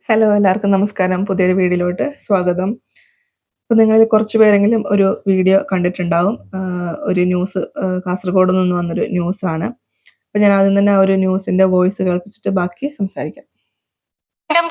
Hello, എല്ലാവർക്കും നമസ്കാരം. പുതിയൊരു വീഡിയോയിലോട്ട് സ്വാഗതം. അപ്പോൾ നിങ്ങളിൽ കുറച്ച് പേരെങ്കിലും ഒരു വീഡിയോ കണ്ടിട്ടുണ്ടാവും. ഒരു ന്യൂസ് കാസർഗോഡ് നിന്ന് വന്നൊരു ന്യൂസാണ്. അപ്പോൾ ഞാൻ ആദ്യം തന്നെ ആ ഒരു ന്യൂസിൻ്റെ വോയിസ് കേൾപ്പിച്ചിട്ട് ബാക്കി സംസാരിക്കാം.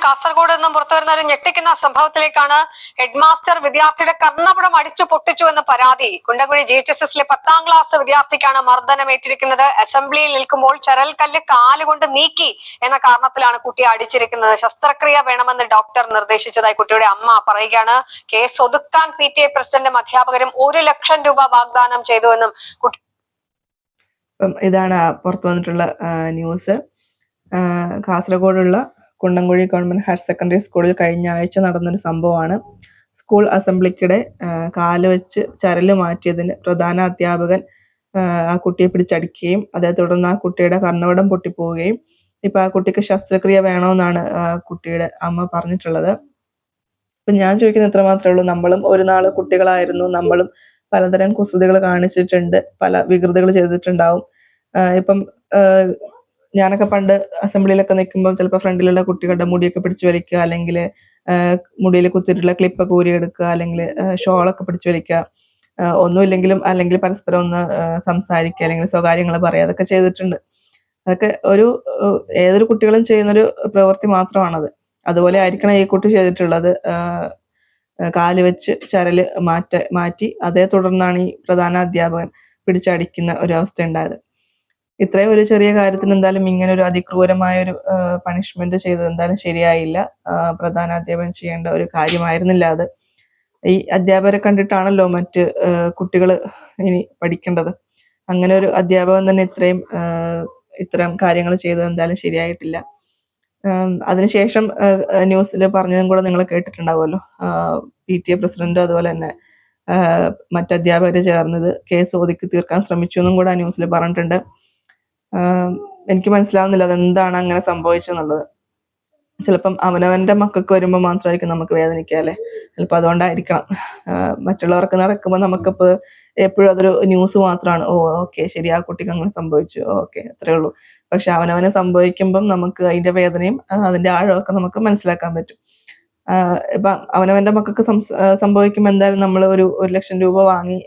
കാസർഗോഡ് നിന്നും പുറത്തുവരുന്ന ഒരു ഞെട്ടിക്കുന്ന സംഭവത്തിലേക്കാണ്. ഹെഡ് മാസ്റ്റർ വിദ്യാർത്ഥിയുടെ കർണപുടം അടിച്ചു പൊട്ടിച്ചു എന്ന പരാതി. കുണ്ടകുഴി GHSSലെ 10ാം ക്ലാസ് വിദ്യാർത്ഥിക്കാണ് മർദ്ദനമേറ്റിരിക്കുന്നത്. അസംബ്ലിയിൽ നിൽക്കുമ്പോൾ ചരൽക്കല്ല് കാലുകൊണ്ട് നീക്കി എന്ന കാരണത്തിലാണ് കുട്ടിയെ അടിച്ചിരിക്കുന്നത്. ശസ്ത്രക്രിയ വേണമെന്ന് ഡോക്ടർ നിർദ്ദേശിച്ചതായി കുട്ടിയുടെ അമ്മ പറയുകയാണ്. കേസ് ഒതുക്കാൻ PTA പ്രസിഡന്റും അധ്യാപകരും 1 ലക്ഷം രൂപ വാഗ്ദാനം ചെയ്തുവെന്നും ഇതാണ് പുറത്തു വന്നിട്ടുള്ള ന്യൂസ്. കാസർഗോഡുള്ള കുണ്ടംകുഴി ഗവൺമെന്റ് ഹയർ സെക്കൻഡറി സ്കൂളിൽ കഴിഞ്ഞ ആഴ്ച നടന്നൊരു സംഭവമാണ്. സ്കൂൾ അസംബ്ലിക്കിടെ കാല് വെച്ച് ചരല് മാറ്റിയതിന് പ്രധാന അധ്യാപകൻ ആ കുട്ടിയെ പിടിച്ചടിക്കുകയും അതേ തുടർന്ന് ആ കുട്ടിയുടെ കർണപടം പൊട്ടിപ്പോവുകയും ഇപ്പം ആ കുട്ടിക്ക് ശസ്ത്രക്രിയ വേണമെന്നാണ് കുട്ടിയുടെ അമ്മ പറഞ്ഞിട്ടുള്ളത്. അപ്പം ഞാൻ ചോദിക്കുന്നത് ഇത്ര മാത്രമേ ഉള്ളൂ. നമ്മളും ഒരു നാൾ കുട്ടികളായിരുന്നു. നമ്മളും പലതരം കുസൃതികൾ കാണിച്ചിട്ടുണ്ട്, പല വികൃതികൾ ചെയ്തിട്ടുണ്ടാവും. ഇപ്പം ഞാനൊക്കെ പണ്ട് അസംബ്ലിയിലൊക്കെ നിൽക്കുമ്പോൾ ചിലപ്പോൾ ഫ്രണ്ടിലുള്ള കുട്ടികളുടെ മുടിയൊക്കെ പിടിച്ചു വലിക്കുക, അല്ലെങ്കിൽ മുടിയിൽ കുത്തിയിട്ടുള്ള ക്ലിപ്പൊക്കെ ഊരിയെടുക്കുക, അല്ലെങ്കിൽ ഷോളൊക്കെ പിടിച്ചു വലിക്കുക, ഒന്നുമില്ലെങ്കിലും അല്ലെങ്കിൽ പരസ്പരം ഒന്ന് സംസാരിക്കുക, അല്ലെങ്കിൽ സ്വകാര്യങ്ങൾ പറയുക, അതൊക്കെ ചെയ്തിട്ടുണ്ട്. അതൊക്കെ ഏതൊരു കുട്ടികളും ചെയ്യുന്നൊരു പ്രവൃത്തി മാത്രമാണത്. അതുപോലെ ആയിരിക്കണം ഈ കുട്ടി ചെയ്തിട്ടുള്ളത്. കാല് വെച്ച് ചരല് മാറ്റി അതേ തുടർന്നാണ് ഈ പ്രധാന അധ്യാപകൻ പിടിച്ചടിക്കുന്ന ഒരവസ്ഥ ഉണ്ടായത്. ഇത്രയും ഒരു ചെറിയ കാര്യത്തിന് എന്തായാലും ഇങ്ങനെ ഒരു അതിക്രൂരമായ ഒരു പണിഷ്മെന്റ് ചെയ്തത് എന്തായാലും ശരിയായില്ല. പ്രധാന അധ്യാപകൻ ചെയ്യേണ്ട ഒരു കാര്യമായിരുന്നില്ല അത്. ഈ അധ്യാപകരെ കണ്ടിട്ടാണല്ലോ മറ്റ് കുട്ടികൾ ഇനി പഠിക്കേണ്ടത്. അങ്ങനെ ഒരു അധ്യാപകൻ തന്നെ ഇത്തരം കാര്യങ്ങൾ ചെയ്തത് എന്തായാലും ശരിയായിട്ടില്ല. അതിനുശേഷം ന്യൂസിൽ പറഞ്ഞതും കൂടെ നിങ്ങൾ കേട്ടിട്ടുണ്ടാവുമല്ലോ. PTA പ്രസിഡന്റ് അതുപോലെ തന്നെ മറ്റധ്യാപകർ ചേർന്നത് കേസ് ഒതുക്കി തീർക്കാൻ ശ്രമിച്ചു എന്നും കൂടെ ആ ന്യൂസിൽ പറഞ്ഞിട്ടുണ്ട്. എനിക്ക് മനസ്സിലാവുന്നില്ല അതെന്താണ് അങ്ങനെ സംഭവിച്ചെന്നുള്ളത്. ചിലപ്പം അവനവൻ്റെ മക്കൾക്ക് വരുമ്പോൾ മാത്രമായിരിക്കും നമുക്ക് വേദനിക്കുക അല്ലേ? ചിലപ്പോൾ അതുകൊണ്ടായിരിക്കണം. മറ്റുള്ളവർക്ക് നടക്കുമ്പോൾ നമുക്കിപ്പോൾ എപ്പോഴും അതൊരു ന്യൂസ് മാത്രമാണ്. ഓക്കെ, ശരി, ആ കുട്ടിക്ക് അങ്ങനെ സംഭവിച്ചു, ഓക്കെ, അത്രേ ഉള്ളൂ. പക്ഷെ അവനവനെ സംഭവിക്കുമ്പം നമുക്ക് അതിൻ്റെ വേദനയും അതിൻ്റെ ആഴമൊക്കെ നമുക്ക് മനസ്സിലാക്കാൻ പറ്റും. ഇപ്പം അവനവൻ്റെ മക്കൾക്ക് സംഭവിക്കുമ്പോൾ എന്തായാലും നമ്മൾ ഒരു 1 ലക്ഷം രൂപ വാങ്ങി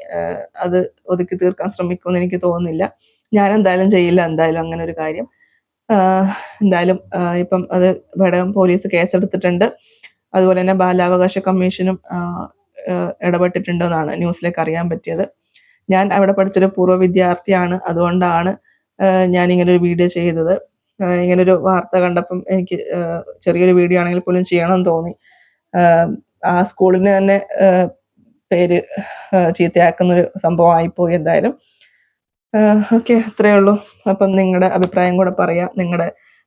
അത് ഒതുക്കി തീർക്കാൻ ശ്രമിക്കുമെന്ന് എനിക്ക് തോന്നുന്നില്ല. ഞാൻ എന്തായാലും ചെയ്യില്ല, എന്തായാലും അങ്ങനെ ഒരു കാര്യം. എന്തായാലും ഇപ്പം അത് ഘടകം പോലീസ് കേസെടുത്തിട്ടുണ്ട്. അതുപോലെ തന്നെ ബാലാവകാശ കമ്മീഷനും ഇടപെട്ടിട്ടുണ്ടെന്നാണ് ന്യൂസിലേക്ക് അറിയാൻ പറ്റിയത്. ഞാൻ അവിടെ പഠിച്ചൊരു പൂർവ്വ വിദ്യാർത്ഥിയാണ്. അതുകൊണ്ടാണ് ഞാൻ ഇങ്ങനൊരു വീഡിയോ ചെയ്തത്. ഇങ്ങനൊരു വാർത്ത കണ്ടപ്പം എനിക്ക് ചെറിയൊരു വീഡിയോ ആണെങ്കിൽ പോലും ചെയ്യണമെന്ന് തോന്നി. ആ സ്കൂളിന് തന്നെ പേര് ചീത്തയാക്കുന്നൊരു സംഭവമായിപ്പോയി എന്തായാലും. ഓക്കെ, അത്രയേ ഉള്ളൂ. അപ്പം നിങ്ങളുടെ അഭിപ്രായം കൂടെ പറയാം.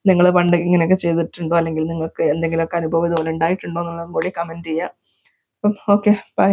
നിങ്ങൾ പണ്ട് ഇങ്ങനെയൊക്കെ ചെയ്തിട്ടുണ്ടോ, അല്ലെങ്കിൽ നിങ്ങൾക്ക് എന്തെങ്കിലുമൊക്കെ അനുഭവം ഇതുപോലെ ഉണ്ടായിട്ടുണ്ടോ എന്നുള്ളതും കൂടി കമൻറ്റ് ചെയ്യാം. അപ്പം ഓക്കെ, ബൈ.